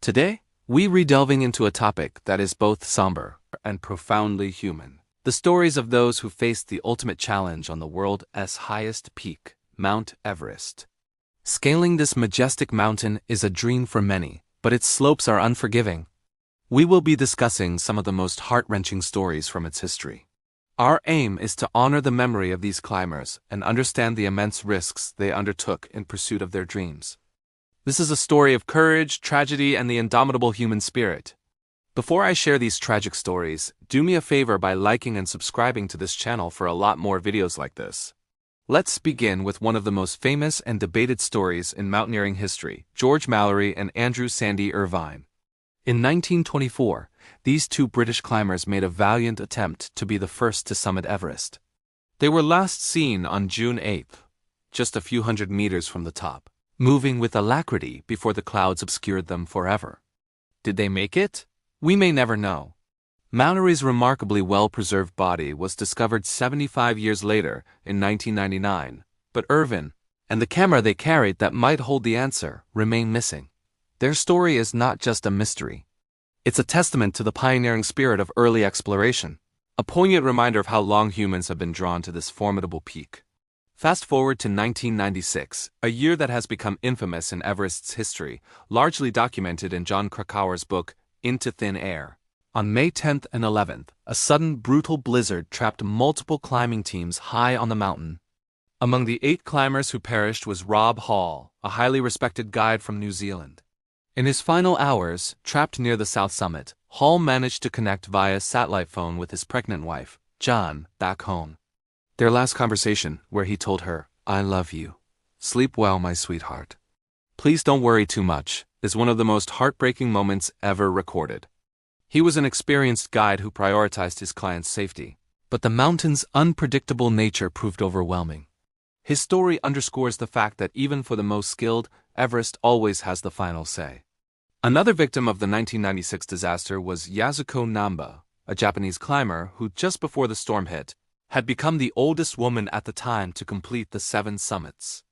Today, we re-delving into a topic that is both somber and profoundly human. The stories of those who faced the ultimate challenge on the world's highest peak, Mount Everest. Scaling this majestic mountain is a dream for many, but its slopes are unforgiving. We will be discussing some of the most heart-wrenching stories from its history. Our aim is to honor the memory of these climbers and understand the immense risks they undertook in pursuit of their dreams. This is a story of courage, tragedy, and the indomitable human spirit. Before I share these tragic stories, do me a favor by liking and subscribing to this channel for a lot more videos like this. Let's begin with one of the most famous and debated stories in mountaineering history, George Mallory and Andrew Sandy Irvine. In 1924, these two British climbers made a valiant attempt to be the first to summit Everest. They were last seen on June 8th, just a few hundred meters from the top, moving with alacrity before the clouds obscured them forever. Did they make it? We may never know. Mallory's remarkably well-preserved body was discovered 75 years later in 1999, but Irvine, and the camera they carried that might hold the answer, remain missing. Their story is not just a mystery. It's a testament to the pioneering spirit of early exploration, a poignant reminder of how long humans have been drawn to this formidable peak. Fast forward to 1996, a year that has become infamous in Everest's history, largely documented in Jon Krakauer's book, Into Thin Air. On May 10th and 11th, a sudden brutal blizzard trapped multiple climbing teams high on the mountain. Among the 8 climbers who perished was Rob Hall, a highly respected guide from New Zealand. In his final hours, trapped near the south summit, Hall managed to connect via satellite phone with his pregnant wife, John, back home. Their last conversation, where he told her, "I love you. Sleep well, my sweetheart. Please don't worry too much," is one of the most heartbreaking moments ever recorded. He was an experienced guide who prioritized his client's safety, but the mountain's unpredictable nature proved overwhelming. His story underscores the fact that even for the most skilled, Everest always has the final say. Another victim of the 1996 disaster was Yasuko Namba, a Japanese climber who, just before the storm hit, had become the oldest woman at the time to complete the 7 summits.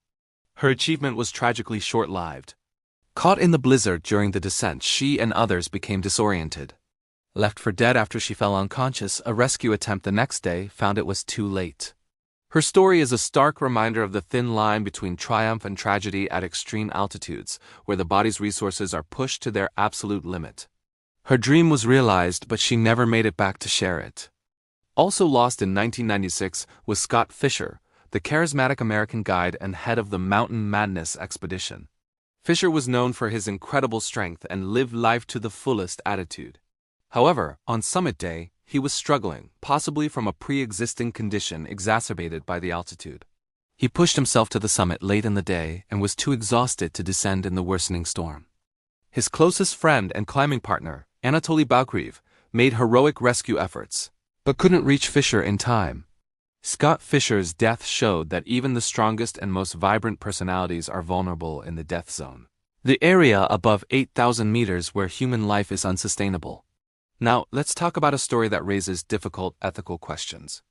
Her achievement was tragically short-lived. Caught in the blizzard during the descent, she and others became disoriented. Left for dead after she fell unconscious, a rescue attempt the next day found it was too late. Her story is a stark reminder of the thin line between triumph and tragedy at extreme altitudes, where the body's resources are pushed to their absolute limit. Her dream was realized, but she never made it back to share it. Also lost in 1996 was Scott Fisher, the charismatic American guide and head of the Mountain Madness expedition. Fisher was known for his incredible strength and lived life to the fullest attitude. However, on summit day, he was struggling, possibly from a pre-existing condition exacerbated by the altitude. He pushed himself to the summit late in the day and was too exhausted to descend in the worsening storm. His closest friend and climbing partner, Anatoly Balkriv, made heroic rescue efforts, but couldn't reach Fisher in time. Scott Fisher's death showed that even the strongest and most vibrant personalities are vulnerable in the death zone, the area above 8,000 meters where human life is unsustainable. Now, let's talk about a story that raises difficult ethical questions.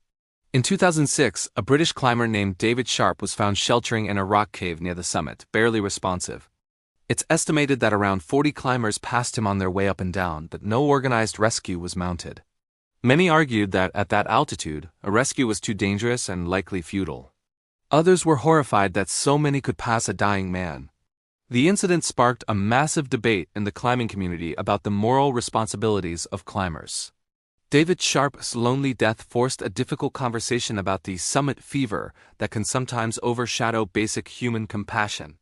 In 2006, a British climber named David Sharp was found sheltering in a rock cave near the summit, barely responsive. It's estimated that around 40 climbers passed him on their way up and down, but no organized rescue was mounted. Many argued that at that altitude, a rescue was too dangerous and likely futile. Others were horrified that so many could pass a dying man. The incident sparked a massive debate in the climbing community about the moral responsibilities of climbers. David Sharp's lonely death forced a difficult conversation about the summit fever that can sometimes overshadow basic human compassion.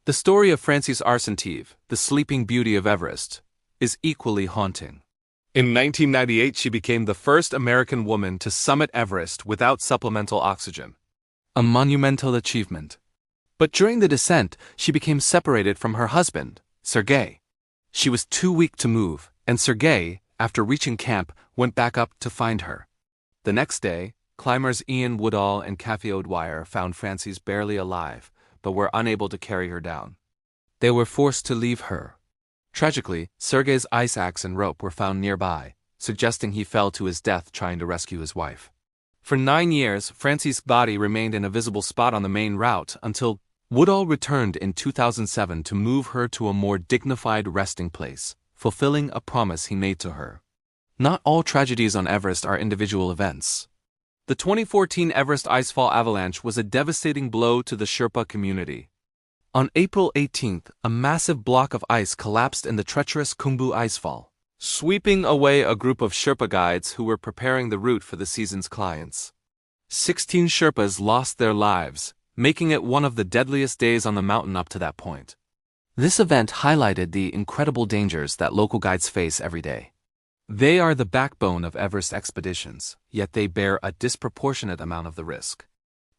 The story of Frances Arsentive, the sleeping beauty of Everest, is equally haunting. In 1998, she became the first American woman to summit Everest without supplemental oxygen. A monumental achievement. But during the descent, she became separated from her husband, Sergei. She was too weak to move, and Sergei, after reaching camp, went back up to find her. The next day, climbers Ian Woodall and Kathy O'Dwyer found Frances barely alive, but were unable to carry her down. They were forced to leave her. Tragically, Sergei's ice axe and rope were found nearby, suggesting he fell to his death trying to rescue his wife. For 9 years, Frances' body remained in a visible spot on the main route until Woodall returned in 2007 to move her to a more dignified resting place, fulfilling a promise he made to her. Not all tragedies on Everest are individual events. The 2014 Everest icefall avalanche was a devastating blow to the Sherpa community. On April 18, a massive block of ice collapsed in the treacherous Khumbu icefall, sweeping away a group of Sherpa guides who were preparing the route for the season's clients. 16 Sherpas lost their lives, making it one of the deadliest days on the mountain up to that point. This event highlighted the incredible dangers that local guides face every day. They are the backbone of Everest expeditions, yet they bear a disproportionate amount of the risk.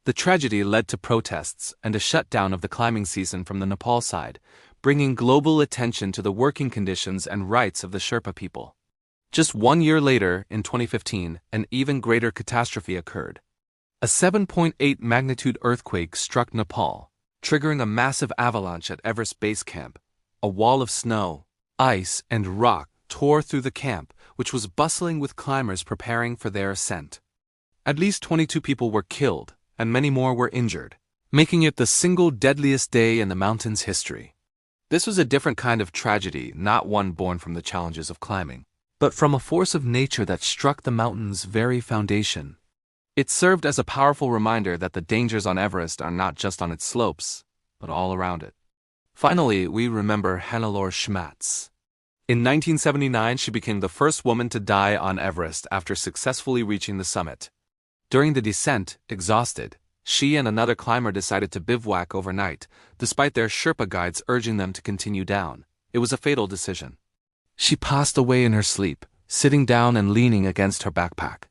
The tragedy led to protests and a shutdown of the climbing season from the Nepal side, bringing global attention to the working conditions and rights of the Sherpa people. Just 1 year later, in 2015, an even greater catastrophe occurred. A 7.8 magnitude earthquake struck Nepal, triggering a massive avalanche at Everest Base Camp. A wall of snow, ice, and rock tore through the camp, which was bustling with climbers preparing for their ascent. At least 22 people were killed, and many more were injured, making it the single deadliest day in the mountain's history. This was a different kind of tragedy, not one born from the challenges of climbing, but from a force of nature that struck the mountain's very foundation. It served as a powerful reminder that the dangers on Everest are not just on its slopes, but all around it. Finally, we remember Hannelore Schmatz. In 1979, she became the first woman to die on Everest after successfully reaching the summit. During the descent, exhausted, she and another climber decided to bivouac overnight, despite their Sherpa guides urging them to continue down. It was a fatal decision. She passed away in her sleep, sitting down and leaning against her backpack.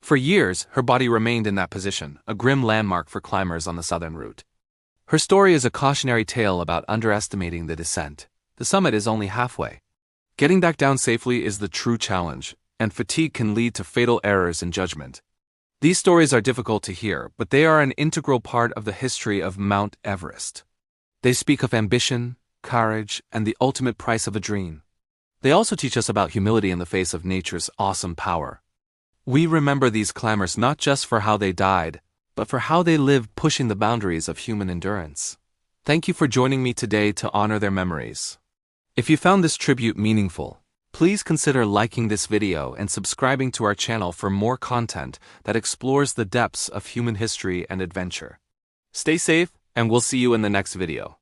For years, her body remained in that position, a grim landmark for climbers on the southern route. Her story is a cautionary tale about underestimating the descent. The summit is only halfway. Getting back down safely is the true challenge, and fatigue can lead to fatal errors in judgment. These stories are difficult to hear, but they are an integral part of the history of Mount Everest. They speak of ambition, courage, and the ultimate price of a dream. They also teach us about humility in the face of nature's awesome power. We remember these climbers not just for how they died, but for how they lived pushing the boundaries of human endurance. Thank you for joining me today to honor their memories. If you found this tribute meaningful, please consider liking this video and subscribing to our channel for more content that explores the depths of human history and adventure. Stay safe, and we'll see you in the next video.